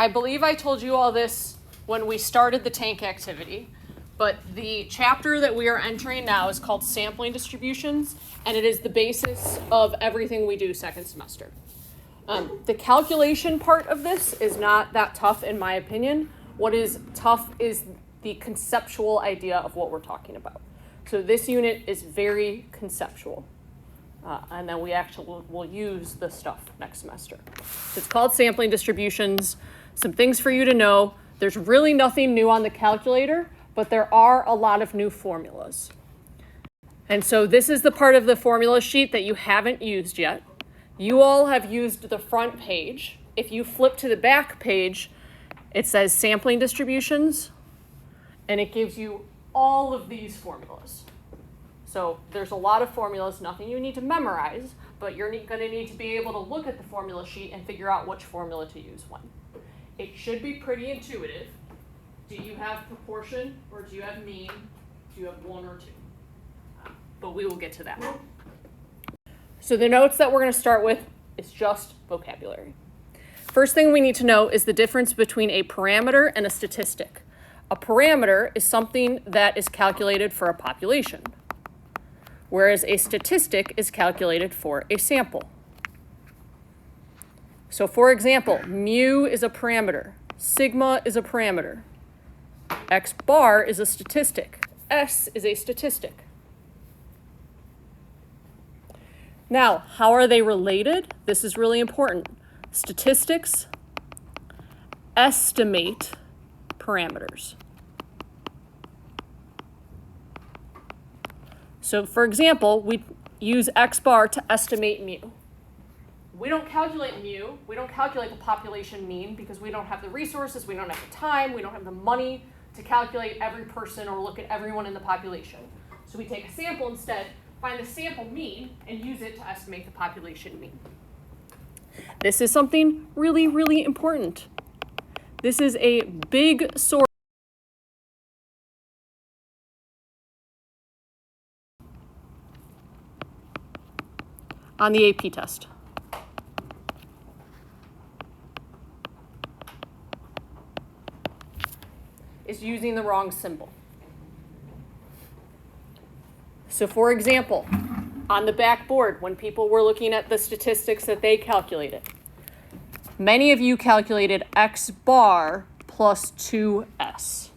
I believe I told you all this when we started the tank activity, but the chapter that we are entering now is called Sampling Distributions, and it is the basis of everything we do second semester. The calculation part of this is not that tough in my opinion. What is tough is the conceptual idea of what we're talking about. So this unit is very conceptual. And then we actually will use the stuff next semester. It's called Sampling Distributions. Some things for you to know. There's really nothing new on the calculator, but there are a lot of new formulas. And so this is the part of the formula sheet that you haven't used yet. You all have used the front page. If you flip to the back page, it says Sampling Distributions, and it gives you all of these formulas. So there's a lot of formulas, nothing you need to memorize, but you're going to need to be able to look at the formula sheet and figure out which formula to use when. It should be pretty intuitive. Do you have proportion or do you have mean? Do you have one or two? But we will get to that. So the notes that we're going to start with is just vocabulary. First thing we need to know is the difference between a parameter and a statistic. A parameter is something that is calculated for a population, whereas a statistic is calculated for a sample. So for example, mu is a parameter, sigma is a parameter, x bar is a statistic, s is a statistic. Now, how are they related? This is really important. Statistics estimate parameters. So for example, we use x bar to estimate mu. We don't calculate mu, we don't calculate the population mean because we don't have the resources, we don't have the time, we don't have the money to calculate every person or look at everyone in the population. So we take a sample instead, find the sample mean, and use it to estimate the population mean. This is something really, really important. This is a big source on the AP test. Is using the wrong symbol. So for example, on the backboard, when people were looking at the statistics that they calculated, many of you calculated x bar plus 2s.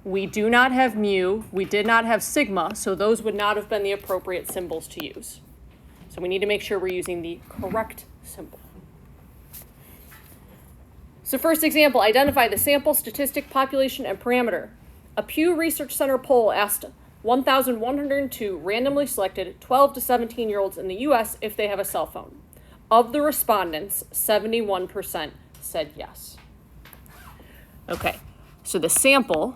We do not have mu, we did not have sigma, so those would not have been the appropriate symbols to use. So we need to make sure we're using the correct symbol. So first example, identify the sample, statistic, population, and parameter. A Pew Research Center poll asked 1,102 randomly selected 12 to 17-year-olds in the U.S. if they have a cell phone. Of the respondents, 71% said yes. Okay, so the sample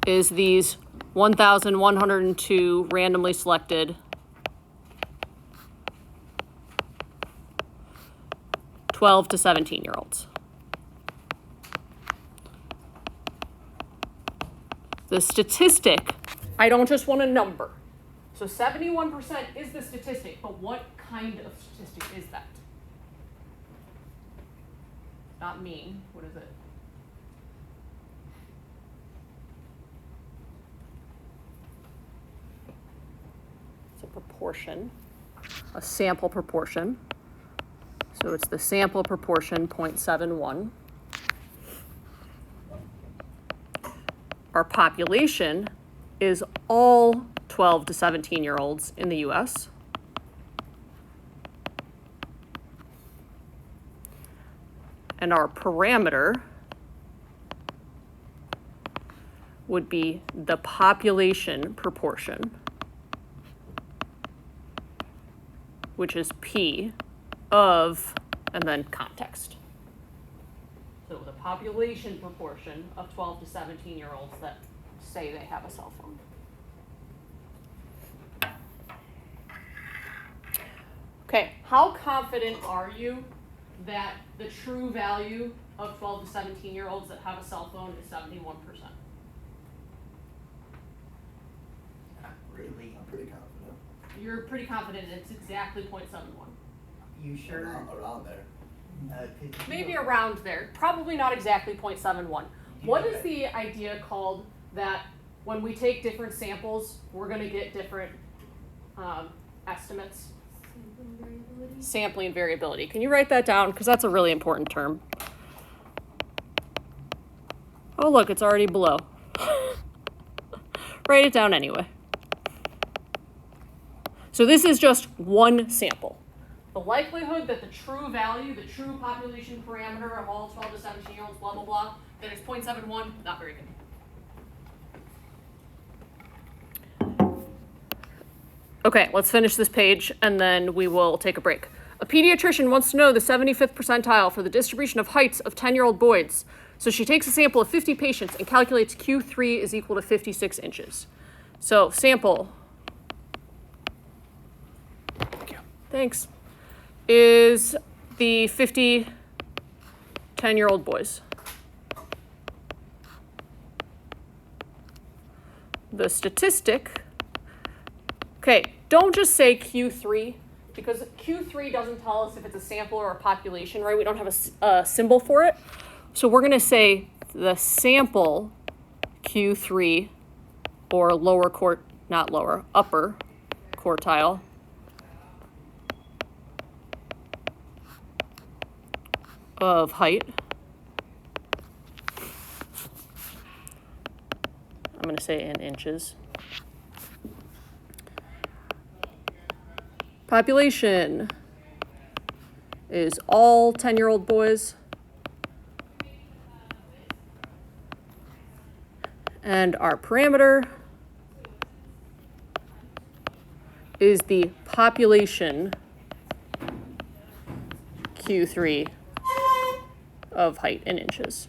is these 1,102 randomly selected 12 to 17-year-olds. The statistic, I don't just want a number. So 71% is the statistic, but what kind of statistic is that? Not mean, what is it? It's a proportion, a sample proportion. So it's the sample proportion, 0.71. Our population is all 12 to 17-year-olds in the U.S. And our parameter would be the population proportion, which is P of, and then context. So the population proportion of 12 to 17-year-olds that say they have a cell phone. Okay, how confident are you that the true value of 12 to 17-year-olds that have a cell phone is 71%? Not really. I'm pretty confident. You're pretty confident it's exactly 0.71. You sure? Around there. Maybe around there, probably not exactly 0.71. What is the idea called that when we take different samples, we're going to get different estimates? Sampling variability. Can you write that down? Because that's a really important term. Oh, look, it's already below. Write it down anyway. So this is just one sample. The likelihood that the true value, the true population parameter of all 12 to 17-year-olds, blah, blah, blah, that is 0.71, not very good. Okay, let's finish this page and then we will take a break. A pediatrician wants to know the 75th percentile for the distribution of heights of 10-year-old boys. So she takes a sample of 50 patients and calculates Q3 is equal to 56 inches. So sample. Thanks. Is the 50 10-year-old boys. The statistic, okay, don't just say Q3, because Q3 doesn't tell us if it's a sample or a population, right? We don't have a symbol for it. So we're going to say the sample Q3, or upper quartile, of height. I'm going to say in inches. Population is all 10-year-old boys. And our parameter is the population Q3 of height in inches.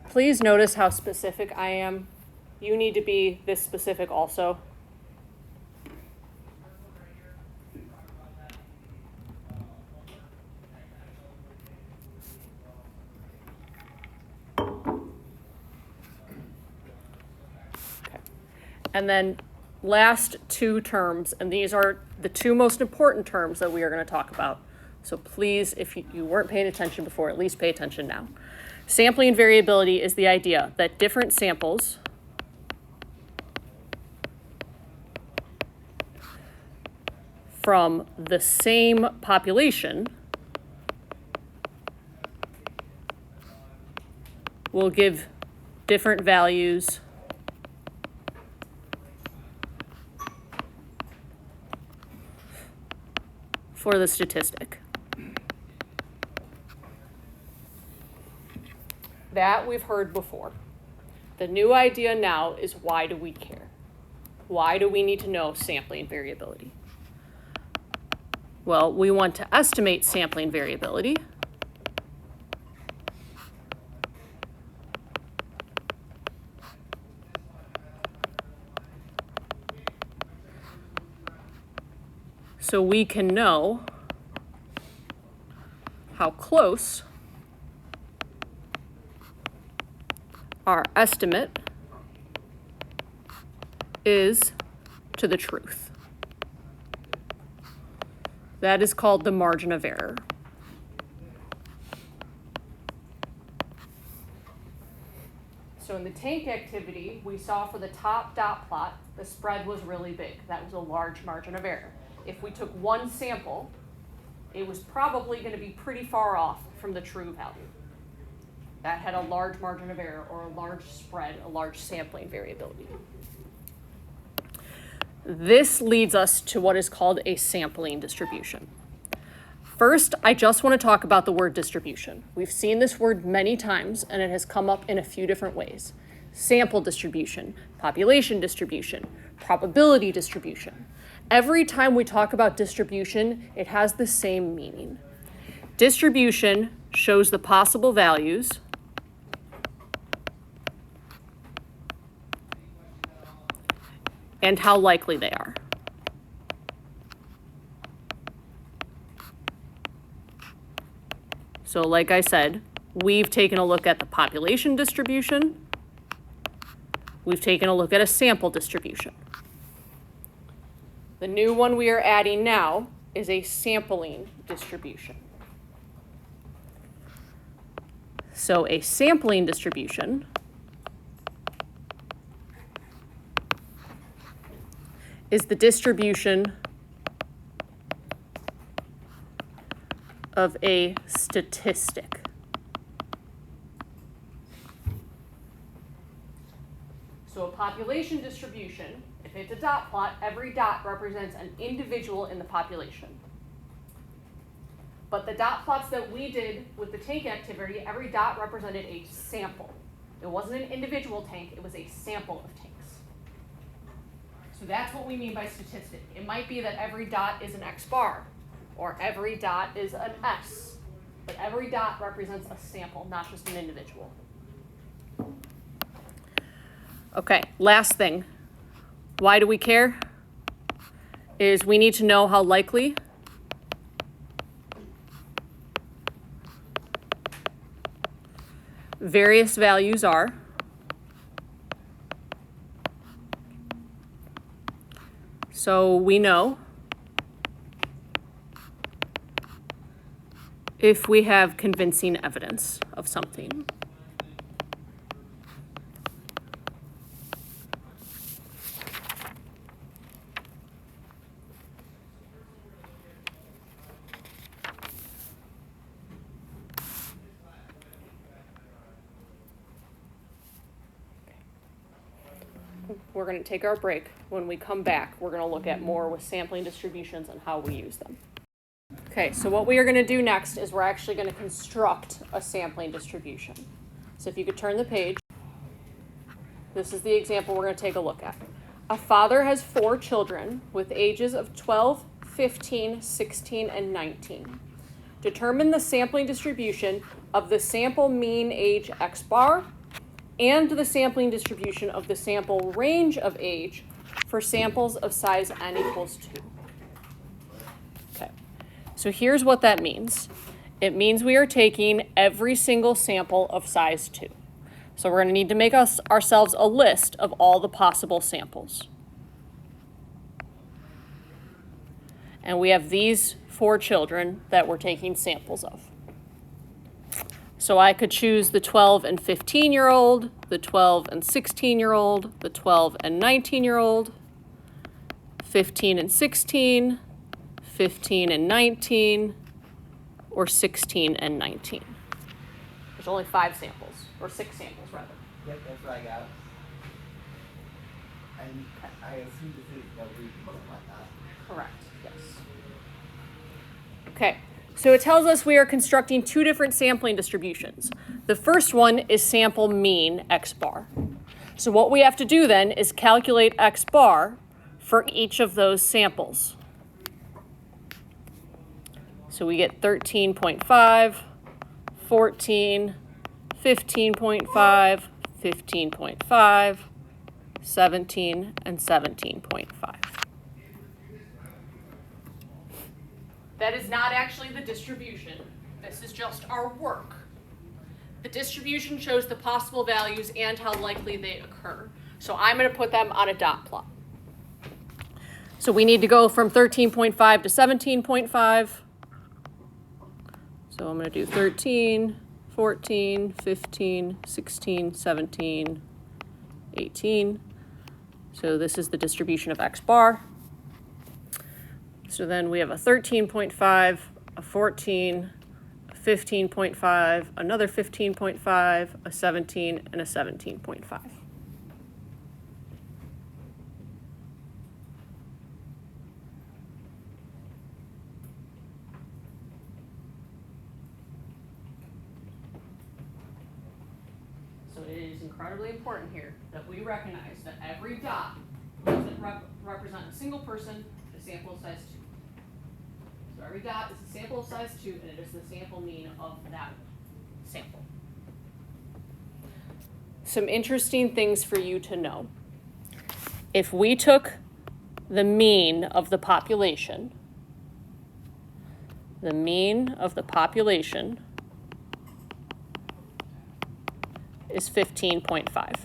Please notice how specific I am. You need to be this specific also. And then last two terms, and these are the two most important terms that we are going to talk about. So please, if you weren't paying attention before, at least pay attention now. Sampling variability is the idea that different samples from the same population will give different values for the statistic. That we've heard before. The new idea now is, why do we care? Why do we need to know sampling variability? Well, we want to estimate sampling variability so we can know how close our estimate is to the truth. That is called the margin of error. So in the tank activity, we saw for the top dot plot, the spread was really big. That was a large margin of error. If we took one sample, it was probably going to be pretty far off from the true value. That had a large margin of error, or a large spread, a large sampling variability. This leads us to what is called a sampling distribution. First, I just want to talk about the word distribution. We've seen this word many times, and it has come up in a few different ways. Sample distribution, population distribution, probability distribution. Every time we talk about distribution, it has the same meaning. Distribution shows the possible values and how likely they are. So like I said, we've taken a look at the population distribution. We've taken a look at a sample distribution. The new one we are adding now is a sampling distribution. So a sampling distribution is the distribution of a statistic. So a population distribution, if it's a dot plot, every dot represents an individual in the population. But the dot plots that we did with the tank activity, every dot represented a sample. It wasn't an individual tank, it was a sample of tanks. So that's what we mean by statistic. It might be that every dot is an X bar, or every dot is an S, but every dot represents a sample, not just an individual. Okay, last thing. Why do we care? Is we need to know how likely various values are. So we know if we have convincing evidence of something. We're going to take our break. When we come back, we're going to look at more with sampling distributions and how we use them. Okay, so what we are going to do next is we're actually going to construct a sampling distribution. So if you could turn the page, this is the example we're going to take a look at. A father has 4 children with ages of 12, 15, 16, and 19. Determine the sampling distribution of the sample mean age X bar and the sampling distribution of the sample range of age for samples of size n equals 2. Okay, so here's what that means. It means we are taking every single sample of size 2. So we're going to need to make ourselves a list of all the possible samples. And we have these 4 children that we're taking samples of. So I could choose the 12 and 15-year-old, the 12 and 16-year-old, the 12 and 19-year-old, 15 and 16, 15 and 19, or 16 and 19. There's only 5 samples, or 6 samples rather. Yep, that's what I got. And I assume this is the reason like that. Correct, yes. Okay, so it tells us we are constructing 2 different sampling distributions. The first one is sample mean X bar. So what we have to do then is calculate X bar for each of those samples. So we get 13.5, 14, 15.5, 15.5, 17, and 17.5. That is not actually the distribution. This is just our work. The distribution shows the possible values and how likely they occur. So I'm going to put them on a dot plot. So we need to go from 13.5 to 17.5. So I'm going to do 13, 14, 15, 16, 17, 18. So this is the distribution of X bar. So then we have a 13.5, a 14, a 15.5, another 15.5, a 17, and a 17.5. So it is incredibly important here that we recognize that every dot doesn't represent a single person, a sample of size 2. So every dot is a sample of size 2, and it is the sample mean of that sample. Some interesting things for you to know. If we took the mean of the population is 15.5.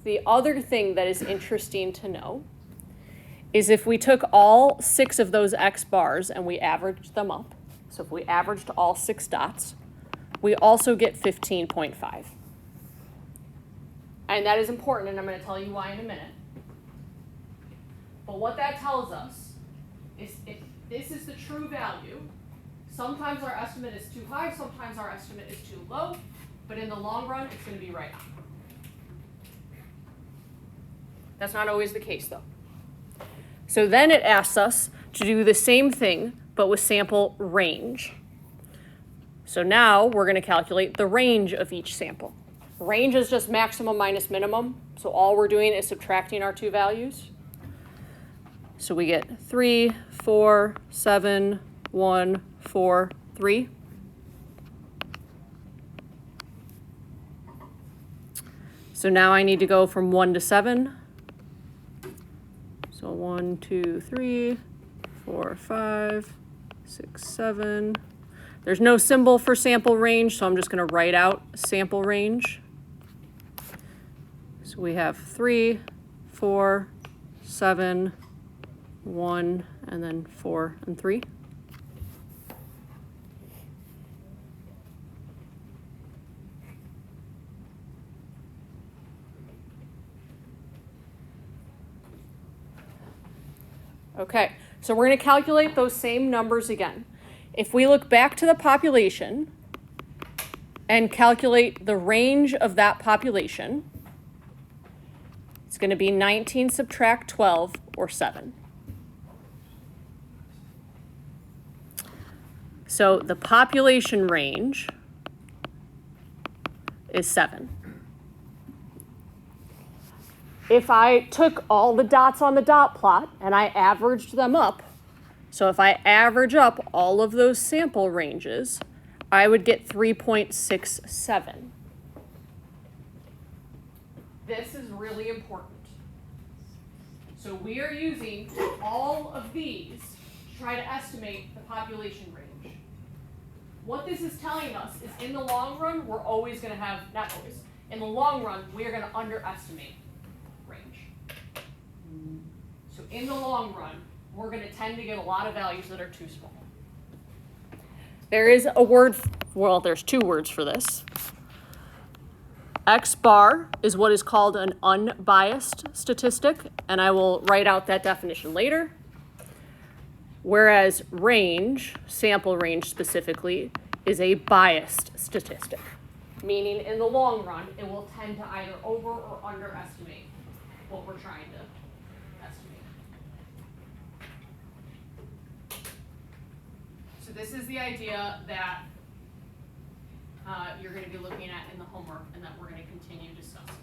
the other thing that is interesting to know is if we took all 6 of those X bars and we averaged them up, so if we averaged all 6 dots, we also get 15.5. And that is important, and I'm going to tell you why in a minute. But what that tells us is if this is the true value, sometimes our estimate is too high, sometimes our estimate is too low, but in the long run, it's going to be right on. That's not always the case, though. So then it asks us to do the same thing, but with sample range. So now we're going to calculate the range of each sample. Range is just maximum minus minimum, so all we're doing is subtracting our 2 values. So we get 3, 4, 7, 1, 4, 3. So now I need to go from 1 to 7. So 1, 2, 3, 4, 5, 6, 7. There's no symbol for sample range, so I'm just going to write out sample range. So we have 3, 4, 7, 1, and then 4 and 3. Okay, so we're going to calculate those same numbers again. If we look back to the population and calculate the range of that population, it's going to be 19 subtract 12, or 7. So the population range is 7. If I took all the dots on the dot plot and I averaged them up, so if I average up all of those sample ranges, I would get 3.67. This is really important. So we are using all of these to try to estimate the population range. What this is telling us is in the long run, we're always going to have, not always, in the long run, we are going to underestimate range. So in the long run, we're going to tend to get a lot of values that are too small. There is a word, well, there's 2 words for this. X bar is what is called an unbiased statistic, and I will write out that definition later. Whereas range, sample range specifically, is a biased statistic, meaning in the long run, it will tend to either over or underestimate what we're trying to estimate. So this is the idea that you're going to be looking at in the homework and that we're going to continue discussing.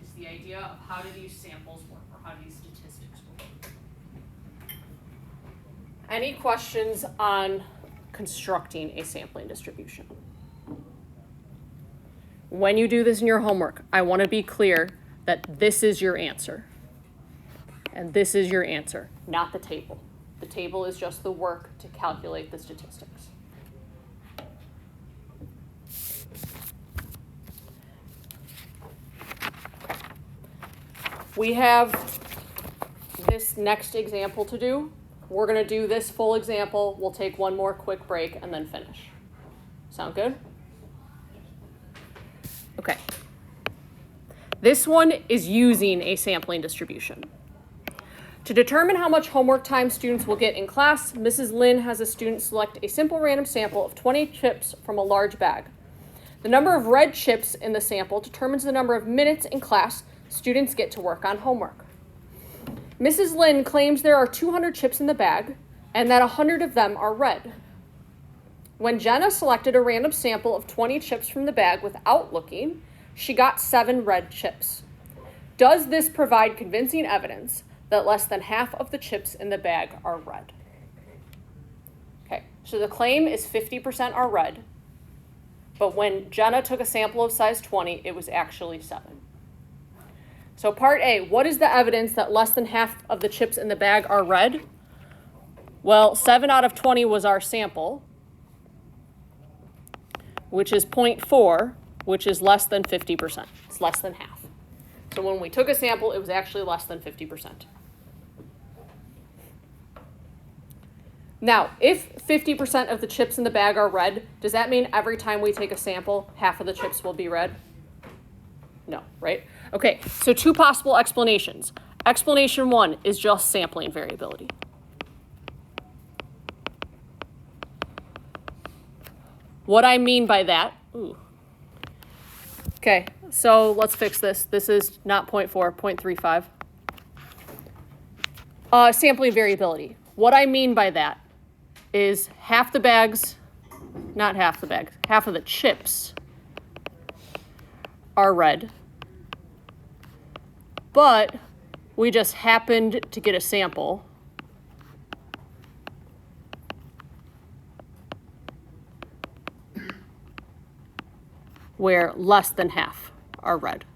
It's the idea of how do these samples work, or how do these statistics work. Any questions on constructing a sampling distribution? When you do this in your homework, I want to be clear that this is your answer. And this is your answer, not the table. The table is just the work to calculate the statistics. We have this next example to do. We're going to do this full example. We'll take one more quick break and then finish. Sound good? Okay. This one is using a sampling distribution. To determine how much homework time students will get in class, Mrs. Lin has a student select a simple random sample of 20 chips from a large bag. The number of red chips in the sample determines the number of minutes in class students get to work on homework. Mrs. Lin claims there are 200 chips in the bag and that 100 of them are red. When Jenna selected a random sample of 20 chips from the bag without looking, she got 7 red chips. Does this provide convincing evidence that less than half of the chips in the bag are red? Okay, so the claim is 50% are red, but when Jenna took a sample of size 20, it was actually 7. So part A, what is the evidence that less than half of the chips in the bag are red? Well, 7 out of 20 was our sample, which is 0.4, which is less than 50%. It's less than half. So when we took a sample, it was actually less than 50%. Now, if 50% of the chips in the bag are red, does that mean every time we take a sample, half of the chips will be red? No, right? Okay, so two possible explanations. Explanation one is just sampling variability. What I mean by that, okay, so let's fix this. This is not 0.4, 0.35. Sampling variability. What I mean by that is half the bags, not half the bags, half of the chips are red, but we just happened to get a sample where less than half are red.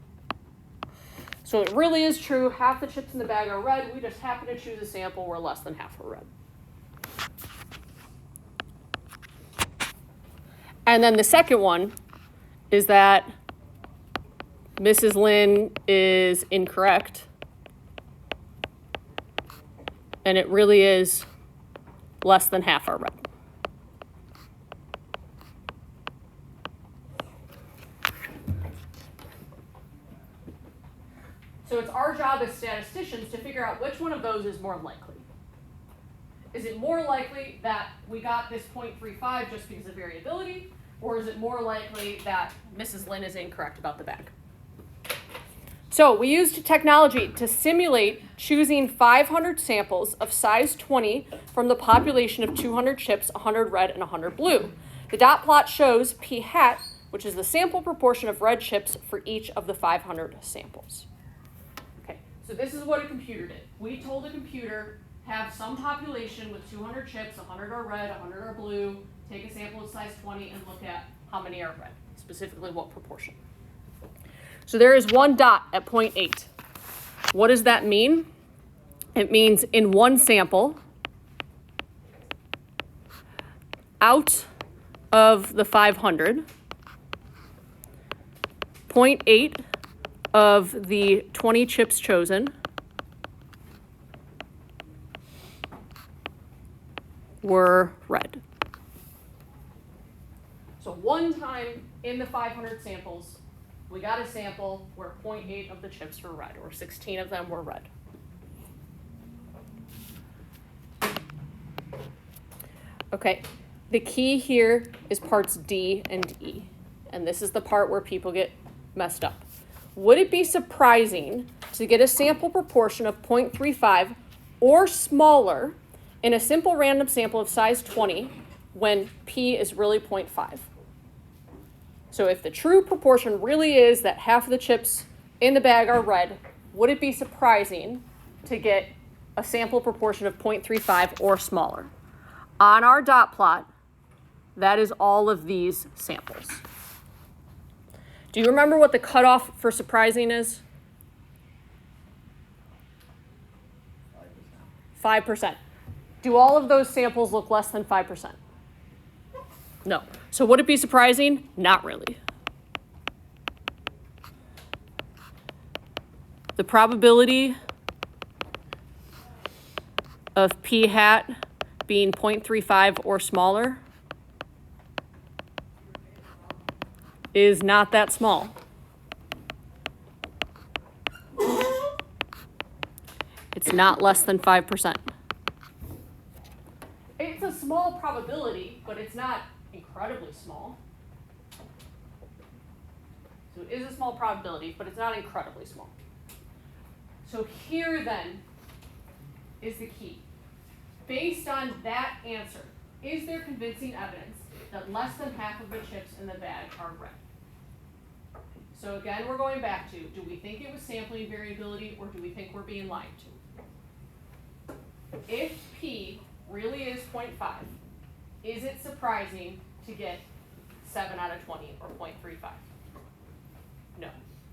So it really is true, half the chips in the bag are red, we just happen to choose a sample where less than half are red. And then the second one is that Mrs. Lin is incorrect, and it really is less than half are red. So it's our job as statisticians to figure out which one of those is more likely. Is it more likely that we got this 0.35 just because of variability, or is it more likely that Mrs. Lin is incorrect about the bag? So we used technology to simulate choosing 500 samples of size 20 from the population of 200 chips, 100 red and 100 blue. The dot plot shows p hat, which is the sample proportion of red chips for each of the 500 samples. Okay, so this is what a computer did. We told a computer, have some population with 200 chips, 100 are red, 100 are blue, take a sample of size 20 and look at how many are red, specifically what proportion. So there is one dot at 0.8. What does that mean? It means in one sample, out of the 500, 0.8 of the 20 chips chosen were red. So one time in the 500 samples, we got a sample where 0.8 of the chips were red, or 16 of them were red. Okay, the key here is parts D and E, and this is the part where people get messed up. Would it be surprising to get a sample proportion of 0.35 or smaller in a simple random sample of size 20 when P is really 0.5? So if the true proportion really is that half of the chips in the bag are red, would it be surprising to get a sample proportion of 0.35 or smaller? On our dot plot, that is all of these samples. Do you remember what the cutoff for surprising is? 5%. Do all of those samples look less than 5%? No. So would it be surprising? Not really. The probability of p hat being 0.35 or smaller is not that small. It's not less than 5%. It's a small probability, but it's not incredibly small. So it is a small probability, but it's not incredibly small. So here then is the key. Based on that answer, is there convincing evidence that less than half of the chips in the bag are red? So again, we're going back to, do we think it was sampling variability, or do we think we're being lied to? If P really is 0.5, is it surprising to get 7 out of 20 or 0.35? No.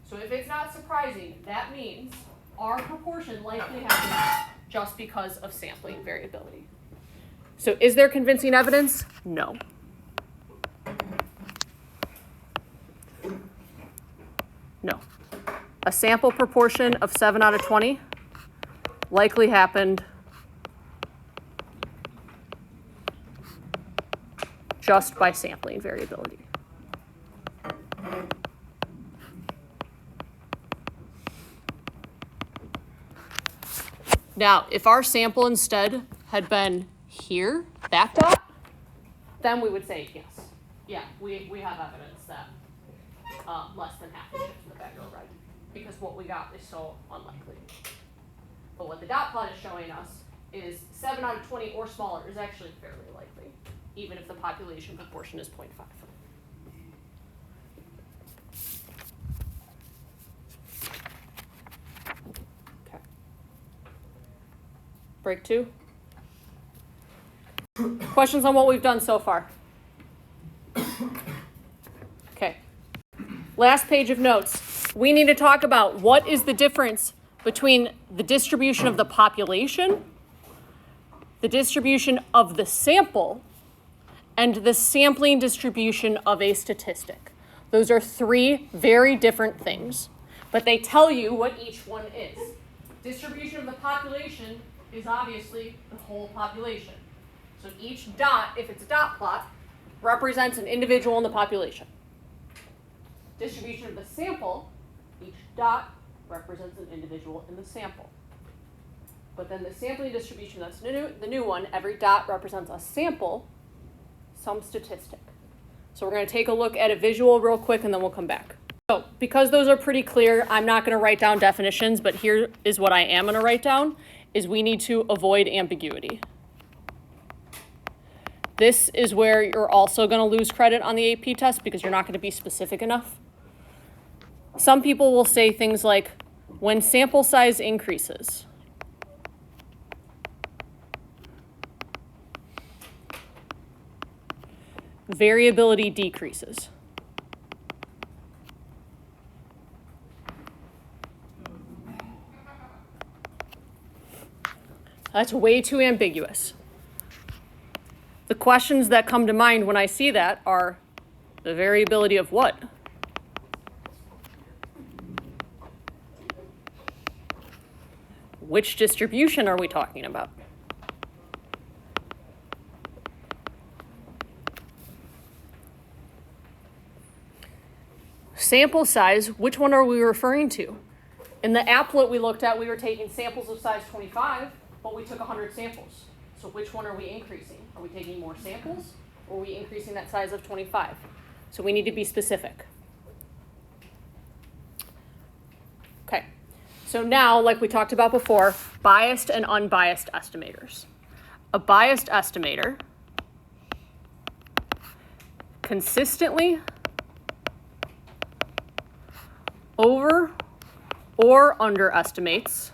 So if it's not surprising, that means our proportion likely happens just because of sampling variability. So is there convincing evidence? No. No. a sample proportion of 7 out of 20 likely happened just by sampling variability. Now, if our sample instead had been here, that dot, then we would say yes. Yeah, we have evidence that less than half the chips in the bag are red, because what we got is so unlikely. But what the dot plot is showing us is 7 out of 20 or smaller is actually fairly likely, even if the population proportion is 0.5. Okay. Break 2. Questions on what we've done so far? Okay. Last page of notes. We need to talk about what is the difference between the distribution of the population, the distribution of the sample, and the sampling distribution of a statistic. Those are 3 very different things, but they tell you what each one is. Distribution of the population is obviously the whole population. So each dot, if it's a dot plot, represents an individual in the population. Distribution of the sample, each dot represents an individual in the sample. But then the sampling distribution, that's the new one, every dot represents a sample, some statistic. So we're going to take a look at a visual real quick and then we'll come back. So because those are pretty clear, I'm not going to write down definitions, but here is what I am going to write down, is we need to avoid ambiguity. This is where you're also going to lose credit on the AP test because you're not going to be specific enough. Some people will say things like, when sample size increases, variability decreases. That's way too ambiguous. The questions that come to mind when I see that are the variability of what? Which distribution are we talking about? Sample size, which one are we referring to? In the applet we looked at, we were taking samples of size 25, but we took 100 samples. So which one are we increasing? Are we taking more samples, or are we increasing that size of 25? So we need to be specific. Okay, so now, like we talked about before, biased and unbiased estimators. A biased estimator consistently over or underestimates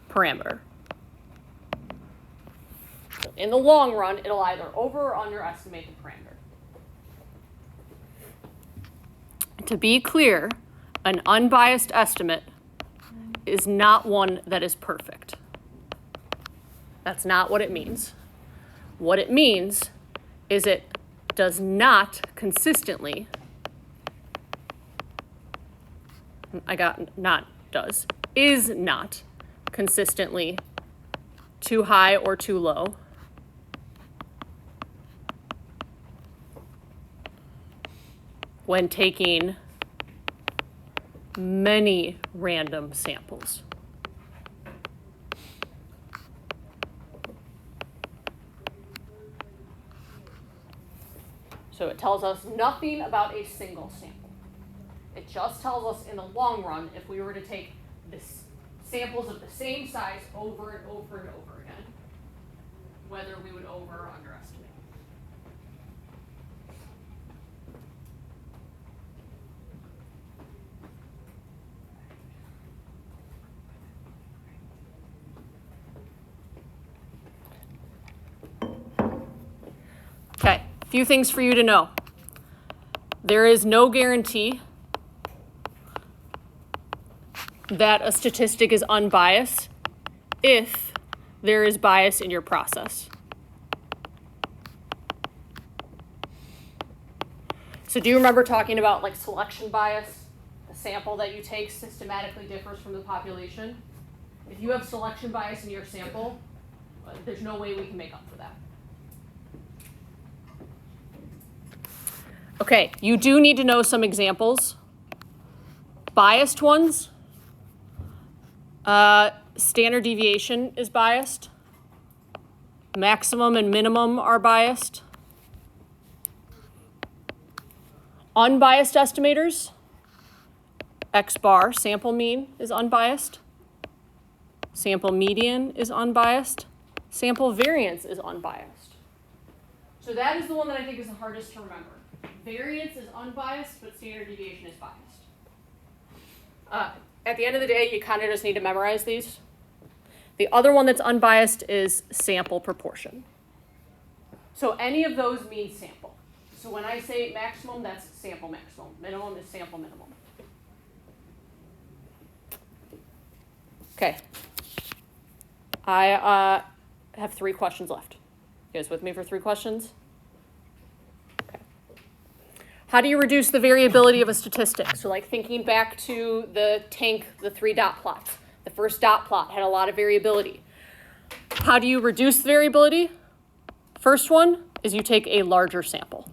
parameter. So in the long run, it'll either over or underestimate the parameter. To be clear, an unbiased estimate is not one that is perfect. That's not what it means. What it means is it does not consistently, is not consistently too high or too low. When taking many random samples. So it tells us nothing about a single sample. It just tells us in the long run, if we were to take this samples of the same size over and over and over again, whether we would over or underestimate. Okay, a few things for you to know. There is no guarantee that a statistic is unbiased if there is bias in your process. So do you remember talking about like selection bias? A sample that you take systematically differs from the population. If you have selection bias in your sample, there's no way we can make up for that. Okay, you do need to know some examples. Biased ones. Standard deviation is biased. Maximum and minimum are biased. Unbiased estimators. X bar, sample mean, is unbiased. Sample median is unbiased. Sample variance is unbiased. So that is the one that I think is the hardest to remember. Variance is unbiased, but standard deviation is biased. At the end of the day, you kind of just need to memorize these. The other one that's unbiased is sample proportion. So any of those mean sample. So when I say maximum, that's sample maximum. Minimum is sample minimum. Okay. I have 3 questions left. You guys with me for 3 questions? Okay. How do you reduce the variability of a statistic? So like thinking back to the tank, the 3 dot plots. The first dot plot had a lot of variability. How do you reduce the variability? First one is you take a larger sample.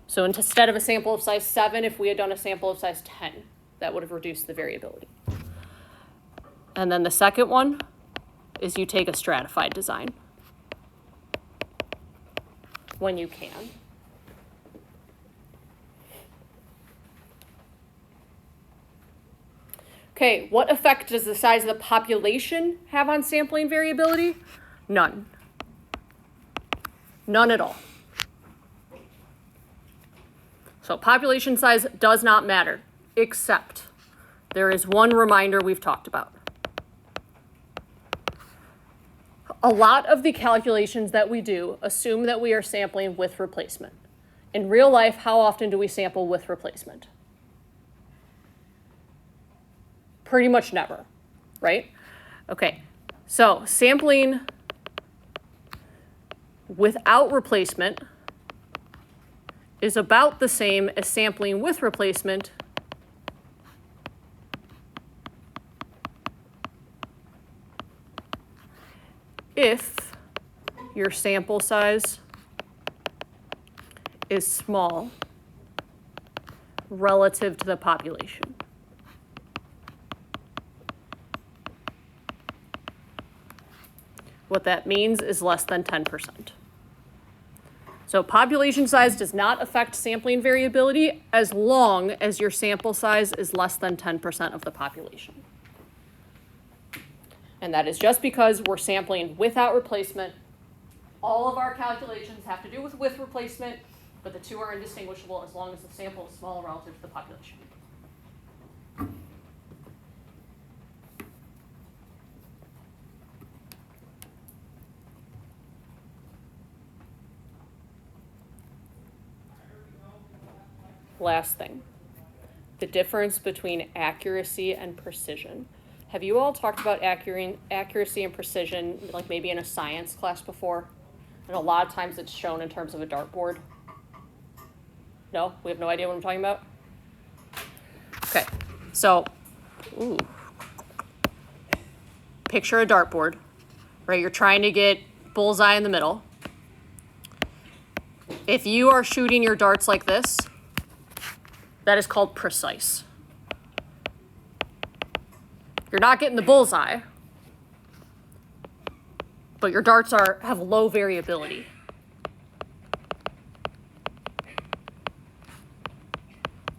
So instead of a sample of size 7, if we had done a sample of size 10, that would have reduced the variability. And then the second one is you take a stratified design when you can. Okay, what effect does the size of the population have on sampling variability? None. None at all. So population size does not matter, except there is one reminder we've talked about. A lot of the calculations that we do assume that we are sampling with replacement. In real life, how often do we sample with replacement? Pretty much never, right? Okay, so sampling without replacement is about the same as sampling with replacement if your sample size is small relative to the population. What that means is less than 10%. So population size does not affect sampling variability as long as your sample size is less than 10% of the population. And that is just because we're sampling without replacement. All of our calculations have to do with replacement, but the two are indistinguishable as long as the sample is small relative to the population. Last thing, the difference between accuracy and precision. Have you all talked about accuracy and precision, like maybe in a science class before? And a lot of times it's shown in terms of a dartboard. No? We have no idea what I'm talking about? Okay, so, picture a dartboard, right? You're trying to get bullseye in the middle. If you are shooting your darts like this, that is called precise. You're not getting the bullseye, but your darts have low variability.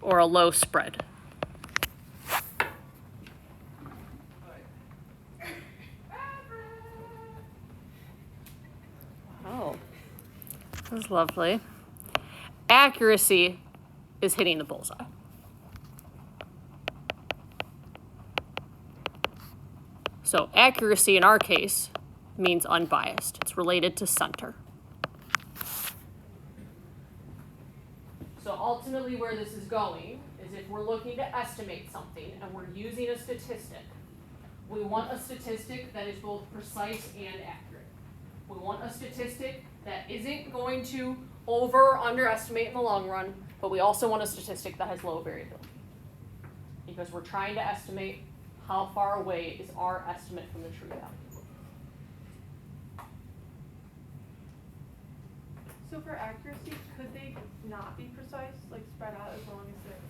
Or a low spread. Oh, that's lovely. Accuracy is hitting the bullseye. So accuracy in our case means unbiased. It's related to center. So ultimately where this is going is if we're looking to estimate something and we're using a statistic, we want a statistic that is both precise and accurate. We want a statistic that isn't going to over or underestimate in the long run, but we also want a statistic that has low variability. Because we're trying to estimate how far away is our estimate from the true value. So for accuracy, could they not be precise, like spread out as long as they're